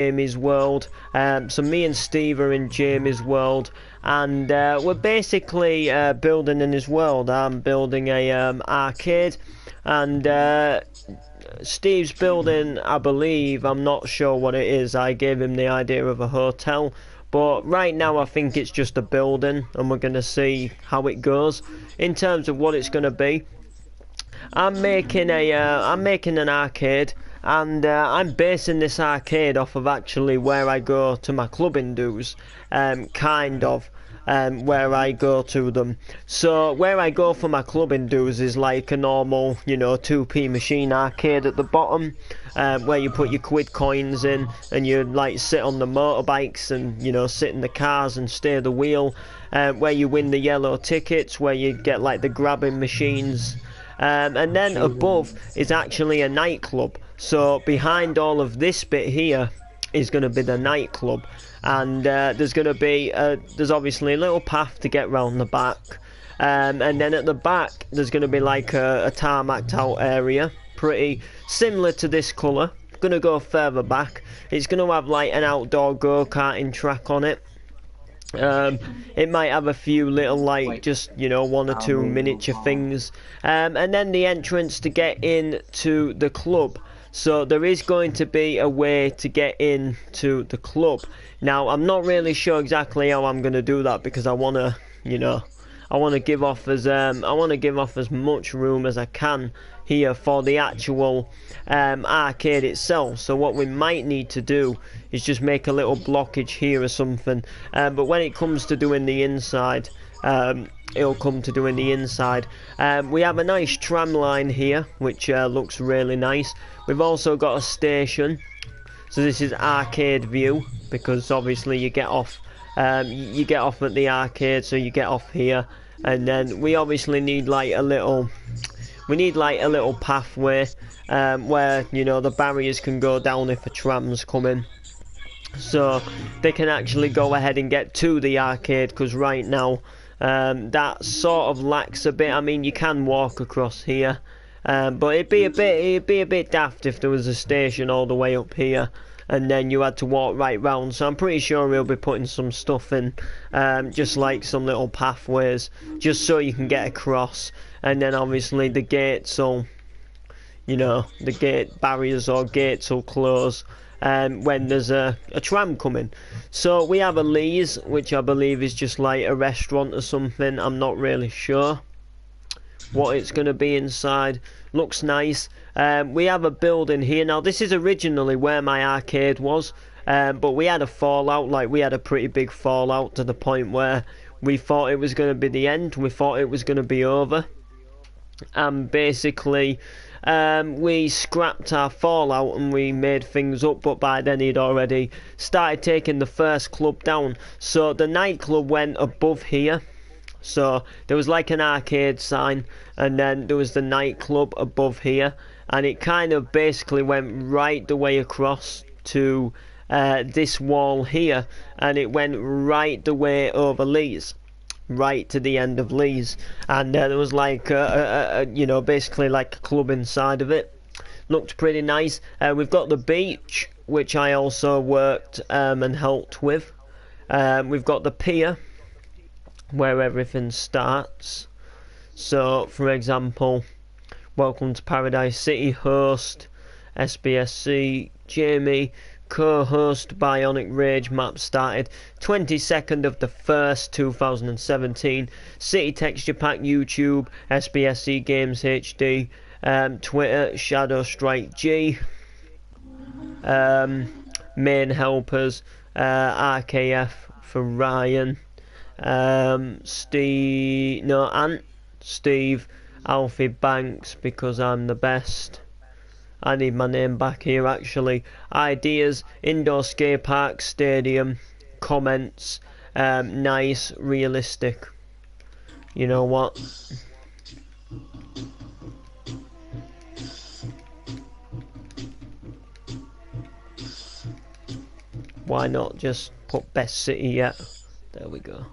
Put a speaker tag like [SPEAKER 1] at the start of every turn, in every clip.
[SPEAKER 1] Jamie's world. So me and Steve are in Jamie's world, and we're basically building in his world. I'm building a arcade, and Steve's building, I believe, I'm not sure what it is. I gave him the idea of a hotel, but right now I think it's just a building, and we're going to see how it goes in terms of what it's going to be. I'm making an arcade, and I'm basing this arcade off of actually where I go to my clubbing dues, where I go to them. So where I go for my clubbing dues is like a normal, 2p machine arcade at the bottom, where you put your quid coins in, and you like sit on the motorbikes and sit in the cars and steer the wheel, where you win the yellow tickets, where you get like the grabbing machines. And then above is actually a nightclub. So behind all of this bit here is going to be the nightclub, and there's going to be there's obviously a little path to get round the back, and then at the back there's going to be like a tarmacked out area, pretty similar to this colour. Going to go further back. It's going to have like an outdoor go-karting track on it. It might have a few little like just one or two miniature things, and then the entrance to get into the club. So there is going to be a way to get into the club. Now I'm not really sure exactly how I'm going to do that, because I want to give off as much room as I can here for the actual arcade itself. So what we might need to do is just make a little blockage here or something, but when it comes to doing the inside, it'll come to doing the inside. We have a nice tram line here, which looks really nice. We've also got a station, so this is arcade view, because obviously you get off at the arcade, so you get off here, and then we obviously need like a little pathway where the barriers can go down if a tram's coming, so they can actually go ahead and get to the arcade, because right now that sort of lacks a bit. I mean, you can walk across here, but it'd be a bit daft if there was a station all the way up here and then you had to walk right round. So I'm pretty sure we'll be putting some stuff in, just like some little pathways, just so you can get across. And then obviously the gates will, the gate barriers or gates will close when there's a tram coming. So we have a Lee's, which I believe is just like a restaurant or something. I'm not really sure what it's going to be inside. Looks nice. We have a building here. Now this is originally where my arcade was, but we had a fallout. Like, we had a pretty big fallout to the point where we thought it was going to be the end. We thought it was going to be over, and basically we scrapped our fallout and we made things up, but by then he'd already started taking the first club down. So the nightclub went above here. So there was like an arcade sign, and then there was the nightclub above here, and it kind of basically went right the way across to this wall here, and it went right the way over Lee's, right to the end of Lee's, and there was like basically like a club inside of it. Looked pretty nice. We've got the beach, which I also worked and helped with. We've got the pier, where everything starts. So for example, Welcome to Paradise City, host SBSC Jamie, co-host Bionic Rage, map started 22nd of the 1st 2017, City Texture Pack, YouTube SBSC Games HD, Twitter Shadow Strike G, main helpers RKF for Ryan, Steve, Alfie Banks, because I'm the best. I need my name back here actually. Ideas, indoor skate park, stadium, comments, nice, realistic. You know what? Why not just put best city yet? There we go.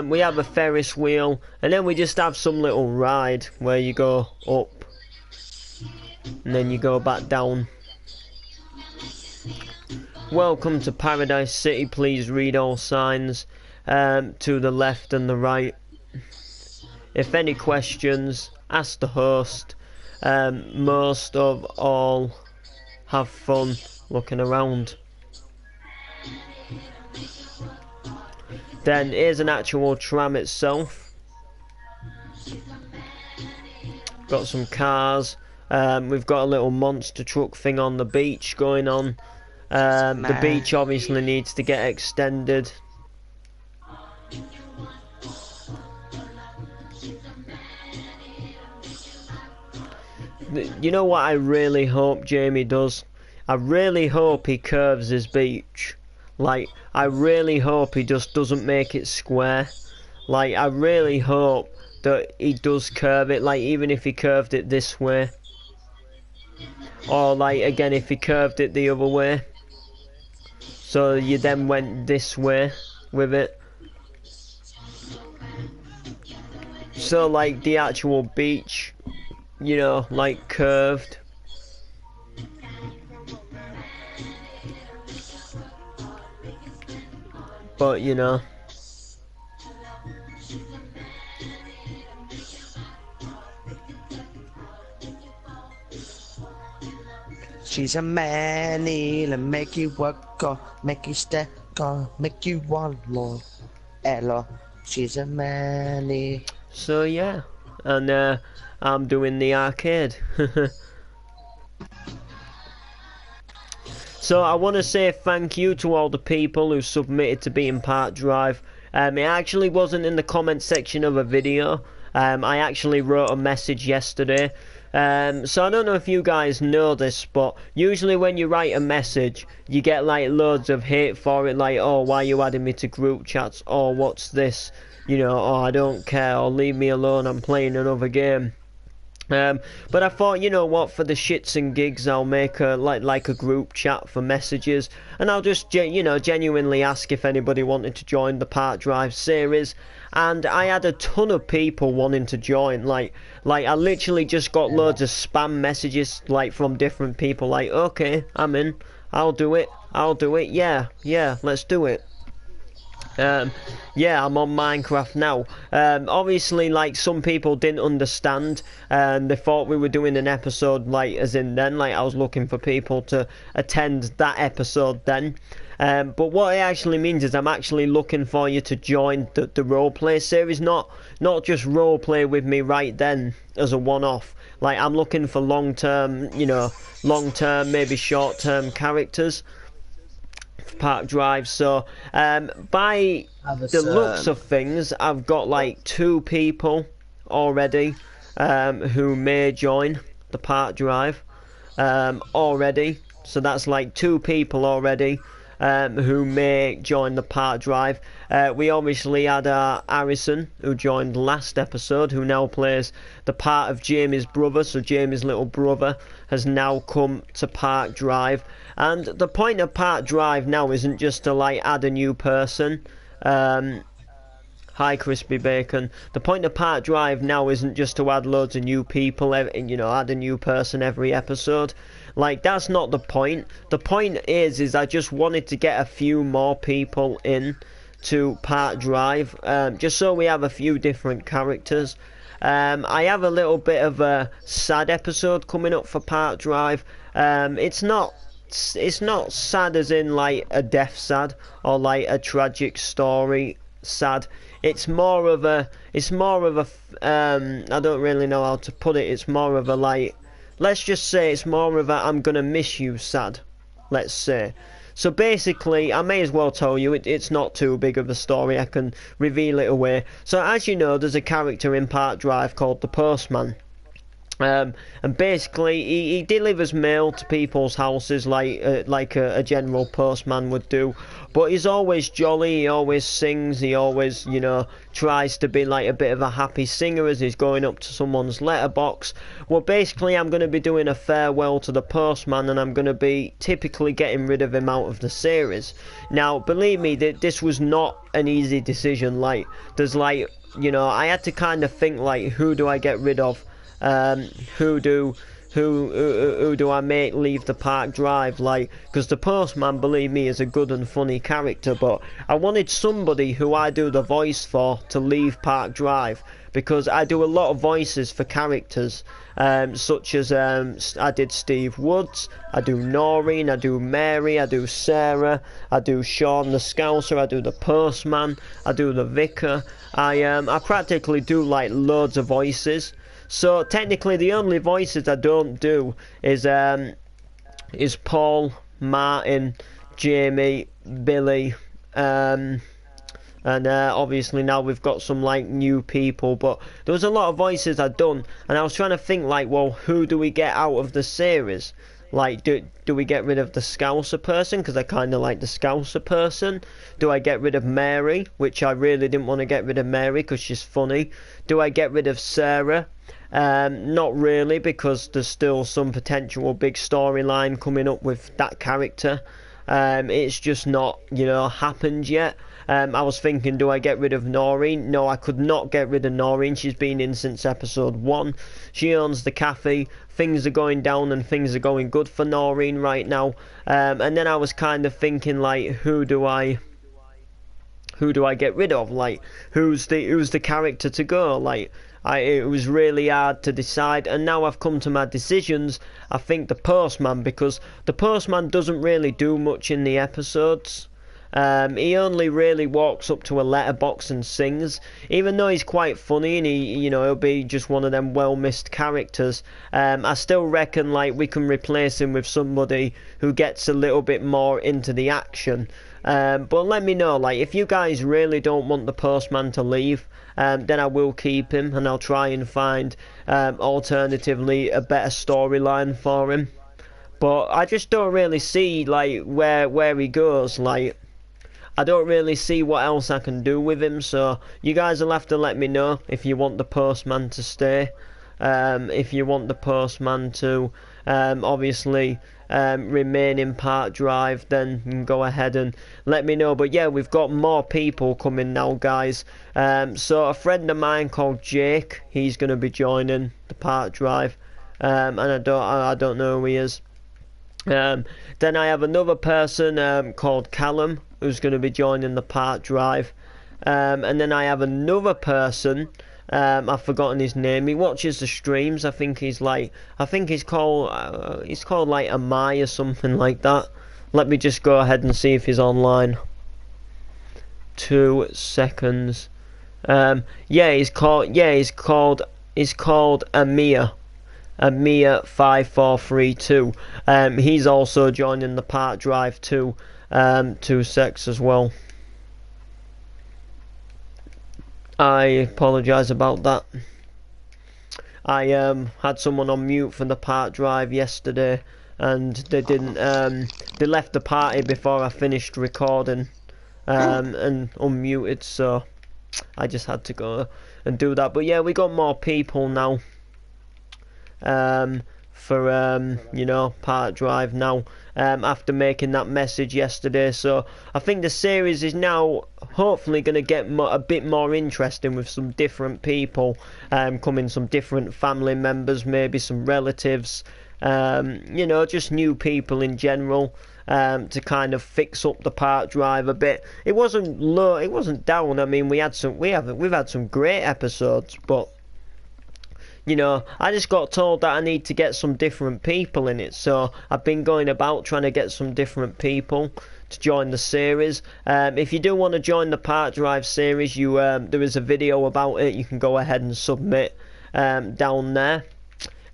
[SPEAKER 1] We have a Ferris wheel, and then we just have some little ride where you go up. and then you go back down. Welcome to Paradise City, please read all signs to the left and the right. If any questions, ask the host. Most of all, have fun looking around. Then here's an actual tram itself. Got some cars. We've got a little monster truck thing on the beach going on. The beach obviously needs to get extended. You know what I really hope Jamie does? I really hope he curves his beach. Like, I really hope he just doesn't make it square. Like, I really hope that he does curve it, like, even if he curved it this way. Or, like, again, if he curved it the other way. So you then went this way with it. So, like, the actual beach, you know, like, curved. But, you know.
[SPEAKER 2] She's a man, he'll make you work or make you step or make you want more. Ella, she's a man.
[SPEAKER 1] So yeah, and I'm doing the arcade. So I want to say thank you to all the people who submitted to be in Park Drive. It actually wasn't in the comment section of a video. I actually wrote a message yesterday. So I don't know if you guys know this, but usually when you write a message, you get like loads of hate for it, like, oh, why are you adding me to group chats? Oh, what's this? You know, oh, I don't care, or leave me alone, I'm playing another game. But I thought, you know what, for the shits and gigs, I'll make a like a group chat for messages, and I'll just genuinely ask if anybody wanted to join the Park Drive series. And I had a ton of people wanting to join. Like I literally just got loads of spam messages like from different people. Like, okay, I'm in. I'll do it. Yeah, let's do it. Yeah, I'm on Minecraft now. Obviously, like, some people didn't understand, they thought we were doing an episode, like, as in then, like, I was looking for people to attend that episode then. But what it actually means is I'm actually looking for you to join the roleplay series, not just roleplay with me right then as a one-off. Like, I'm looking for long-term, maybe short-term characters. Park Drive. So by the looks of things, I've got like 2 people already who may join the Park Drive already. So that's like 2 people already who may join the Park Drive. We obviously had Harrison, who joined last episode, who now plays the part of Jamie's brother. So Jamie's little brother has now come to Park Drive. And the point of Park Drive now isn't just to like add a new person. Hi, Crispy Bacon. The point of Park Drive now isn't just to add loads of new people, add a new person every episode. Like, that's not the point. The point is I just wanted to get a few more people in to Park Drive, just so we have a few different characters. I have a little bit of a sad episode coming up for Park Drive. It's not sad as in like a death sad or like a tragic story sad. It's more of a I don't really know how to put it. It's more of a, like, let's just say it's more of a I'm gonna miss you sad, let's say. So basically, I may as well tell you, it's not too big of a story, I can reveal it away. So as you know, there's a character in Park Drive called the Postman. And basically he delivers mail to people's houses like a general postman would do, but he's always jolly, he always sings, he always tries to be like a bit of a happy singer as he's going up to someone's letterbox. Well, basically I'm going to be doing a farewell to the postman, and I'm going to be typically getting rid of him out of the series. Now believe me, this was not an easy decision. Like, there's I had to kind of think, like, who do I get rid of? Who who do I make leave the park drive? Like, because the postman, believe me, is a good and funny character, but I wanted somebody who I do the voice for to leave Park Drive, because I do a lot of voices for characters, such as I did Steve Woods, I do Noreen, I do Mary, I do Sarah, I do Sean the Scouser, I do the postman, I do the vicar. I practically do like loads of voices. So technically, the only voices I don't do is Paul, Martin, Jamie, Billy, and obviously now we've got some like new people. But there was a lot of voices I'd done, and I was trying to think like, well, who do we get out of the series? Like, do we get rid of the Scouser person, because I kind of like the Scouser person? Do I get rid of Mary, which I really didn't want to get rid of Mary because she's funny? Do I get rid of Sarah? Not really, because there's still some potential big storyline coming up with that character. It's just not, happened yet. I was thinking, do I get rid of Noreen? No, I could not get rid of Noreen. She's been in since episode 1. She owns the cafe. Things are going down and things are going good for Noreen right now. And then I was kind of thinking, like, who do I get rid of? Like, who's the character to go? Like, it was really hard to decide, and now I've come to my decisions. I think the postman, because the postman doesn't really do much in the episodes. He only really walks up to a letterbox and sings, even though he's quite funny and he'll be just one of them well-missed characters. I still reckon like we can replace him with somebody who gets a little bit more into the action. But let me know, like, if you guys really don't want the postman to leave, then I will keep him, and I'll try and find alternatively a better storyline for him. But I just don't really see like where he goes. Like, I don't really see what else I can do with him, so you guys will have to let me know if you want the postman to stay. If you want the postman to obviously remain in Park Drive, then you can go ahead and let me know. But yeah, we've got more people coming now, guys. So a friend of mine called Jake, he's going to be joining the Park Drive, and I don't know who he is. Then I have another person called Callum, who's going to be joining the Park Drive, and then I have another person, I've forgotten his name. He watches the streams. I think he's called like Amai or something like that. Let me just go ahead and see if he's online. 2 seconds. He's called Amir. Amir5432. He's also joining the Park Drive too. 2 secs as well. I apologise about that. I had someone on mute for the Park Drive yesterday, and they didn't. They left the party before I finished recording, and unmuted, so I just had to go and do that. But yeah, we got more people now. For Park Drive now, after making that message yesterday. So I think the series is now hopefully going to get a bit more interesting with some different people coming, some different family members, maybe some relatives, just new people in general, to kind of fix up the Park Drive a bit. It wasn't low, it wasn't down. I mean, we've had some great episodes, but I just got told that I need to get some different people in it, so I've been going about trying to get some different people to join the series. If you do want to join the Park Drive series, there is a video about it. You can go ahead and submit down there.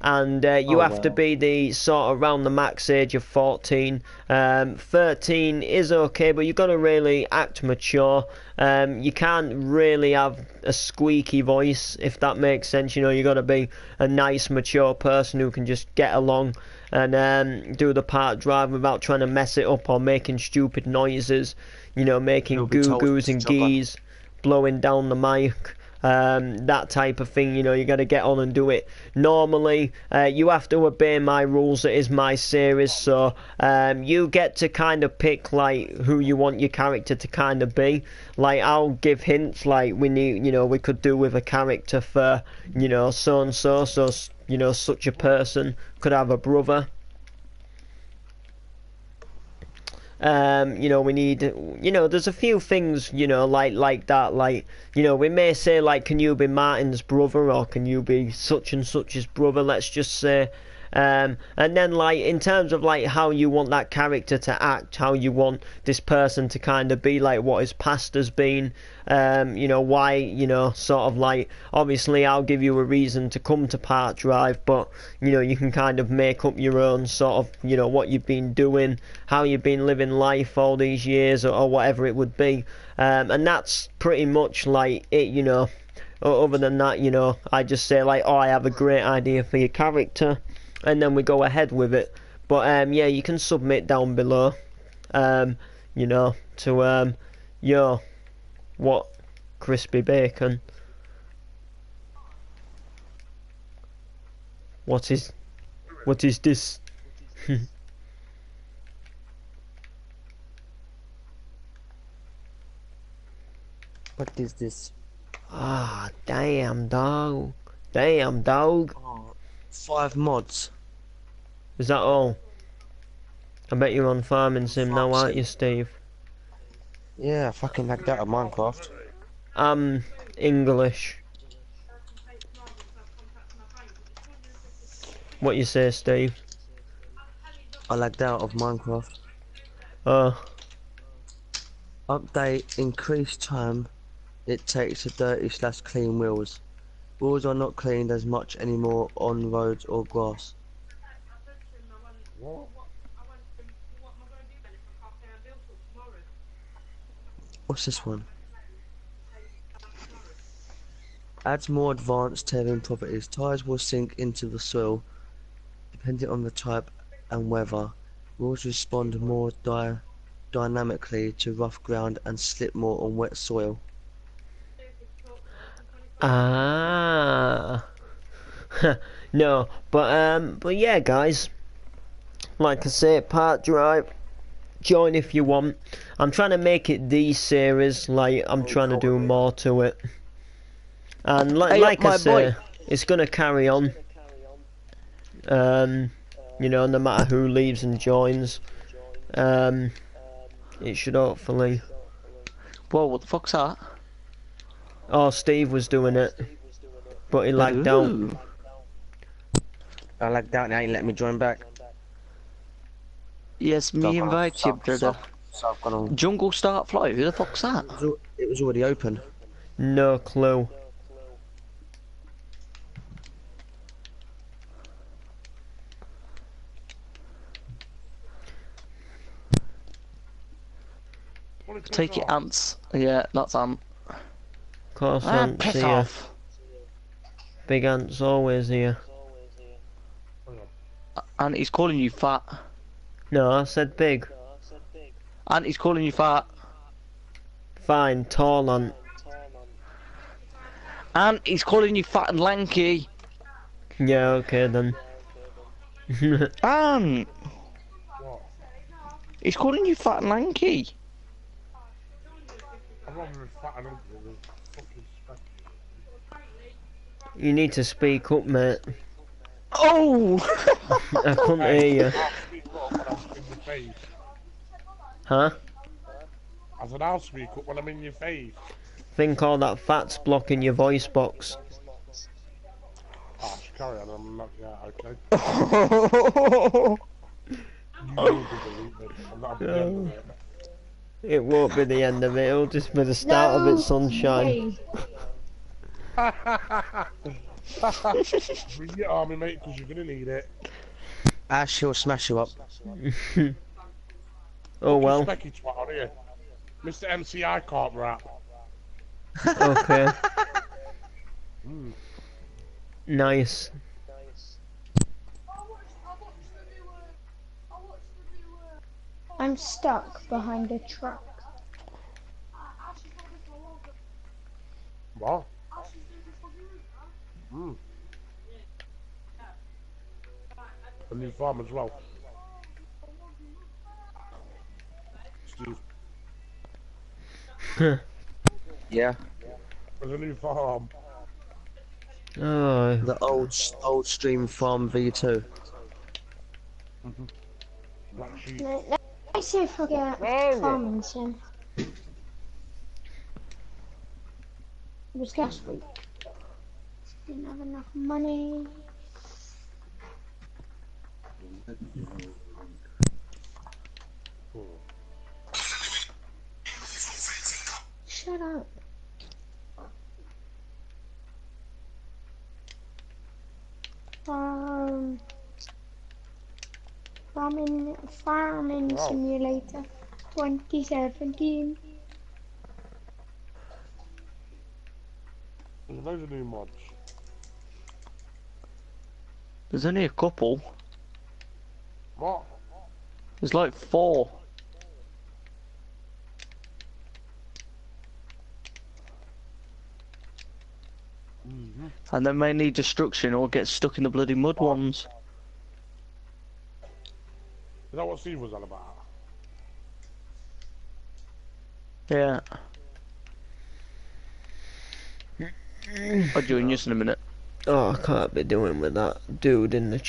[SPEAKER 1] And you have to be the sort of around the max age of 14. 13 is okay, but you've got to really act mature. You can't really have a squeaky voice, if that makes sense. You've got to be a nice, mature person who can just get along and do the Park Drive without trying to mess it up or making stupid noises. Making goo-goos and gees, blowing down the mic. That type of thing. You got to get on and do it. Normally, you have to obey my rules. It is my series, so you get to kind of pick like who you want your character to kind of be. Like, I'll give hints like we could do with a character for so and so. So you know, such a person could have a brother. You know, we need, you know, there's a few things, you know, like that, like, you know, we may say, like, can you be Martin's brother, or can you be such and such's brother, let's just say. And then, like, in terms of, like, how you want that character to act, how you want this person to kind of be, like, what his past has been, you know, why, you know, sort of, like, obviously I'll give you a reason to come to Park Drive, but, you know, you can kind of make up your own sort of, you know, what you've been doing, how you've been living life all these years, or whatever it would be. And that's pretty much, like, it, you know. Other than that, you know, I just say, like, oh, I have a great idea for your character, and then we go ahead with it. But yeah, you can submit down below, you know, to yo, what, crispy bacon, what is this?
[SPEAKER 2] What is this?
[SPEAKER 1] Ah, damn dog, damn dog.
[SPEAKER 2] Oh, 5 mods.
[SPEAKER 1] Is that all? I bet you're on Farming Sim now, aren't you, Steve?
[SPEAKER 2] Yeah, I fucking lagged out of Minecraft.
[SPEAKER 1] I'm English. What you say, Steve?
[SPEAKER 2] I lagged out of Minecraft.
[SPEAKER 1] Oh,
[SPEAKER 2] Update, increase time it takes to dirty/clean wheels. Wheels are not cleaned as much anymore on roads or grass. What's this one? Adds more advanced tearing properties. Tires will sink into the soil depending on the type and weather. Wheels respond more dynamically to rough ground and slip more on wet soil.
[SPEAKER 1] ah. No, but yeah, guys. Like I say, Park Drive. Join if you want. I'm trying to make it the series. Like I'm trying to do more to it. And like I say, it's gonna carry on. You know, no matter who leaves and joins. It should hopefully.
[SPEAKER 3] Whoa, what the fuck's that?
[SPEAKER 1] Oh, Steve was doing it, but he lagged out.
[SPEAKER 3] Ooh.
[SPEAKER 2] I lagged out and they ain't let me join back.
[SPEAKER 3] Yes, me invite you, brother.
[SPEAKER 2] So I've gone on.
[SPEAKER 3] Jungle Start Fly, who the fuck's that?
[SPEAKER 2] It was already open.
[SPEAKER 1] No clue.
[SPEAKER 3] Take it, ants. Yeah, that's ant.
[SPEAKER 1] Of course,
[SPEAKER 3] Ah,
[SPEAKER 1] Ant's
[SPEAKER 3] piss
[SPEAKER 1] here.
[SPEAKER 3] off.
[SPEAKER 1] Big Ant's always here.
[SPEAKER 3] And he's calling you fat.
[SPEAKER 1] No, I said big.
[SPEAKER 3] And he's calling you fat.
[SPEAKER 1] Fine, tall Ant.
[SPEAKER 3] And he's calling you fat and lanky.
[SPEAKER 1] Yeah, okay then.
[SPEAKER 3] And he's calling you fat and lanky.
[SPEAKER 1] You need to speak up, mate.
[SPEAKER 3] Oh!
[SPEAKER 1] I couldn't hear you. Huh?
[SPEAKER 4] I said I'll speak up when I'm in your face.
[SPEAKER 1] Think all that fat's blocking your voice box.
[SPEAKER 4] Ah, just carry on, I'm not okay. You will be deleted. I'm not having the end of it.
[SPEAKER 1] It won't be the end of it, it'll just be the start of it, sunshine.
[SPEAKER 4] Bring your army, mate, because you're gonna need it.
[SPEAKER 2] Ash, he'll smash you up.
[SPEAKER 1] Oh well.
[SPEAKER 4] Specky twat, are you? Mr. MCI can't rap.
[SPEAKER 1] Okay. Nice.
[SPEAKER 5] I'm stuck behind a truck.
[SPEAKER 4] What? A new farm as well. Steve,
[SPEAKER 2] Yeah.
[SPEAKER 4] there's a new farm.
[SPEAKER 1] Oh,
[SPEAKER 2] The old stream farm V2.
[SPEAKER 4] Black sheep.
[SPEAKER 5] Let's see if I get farming sim. It was last week. Didn't have enough money. Shut up. Farming
[SPEAKER 4] Wow.
[SPEAKER 5] Simulator 2017.
[SPEAKER 4] There's loads of new mods.
[SPEAKER 3] There's only a couple.
[SPEAKER 4] What?
[SPEAKER 3] There's like 4. And they may need destruction or get stuck in the bloody mud ones.
[SPEAKER 4] Is that what Steve was all about?
[SPEAKER 3] Yeah. I'll join you in a minute.
[SPEAKER 1] oh, I can't be doing with that dude in the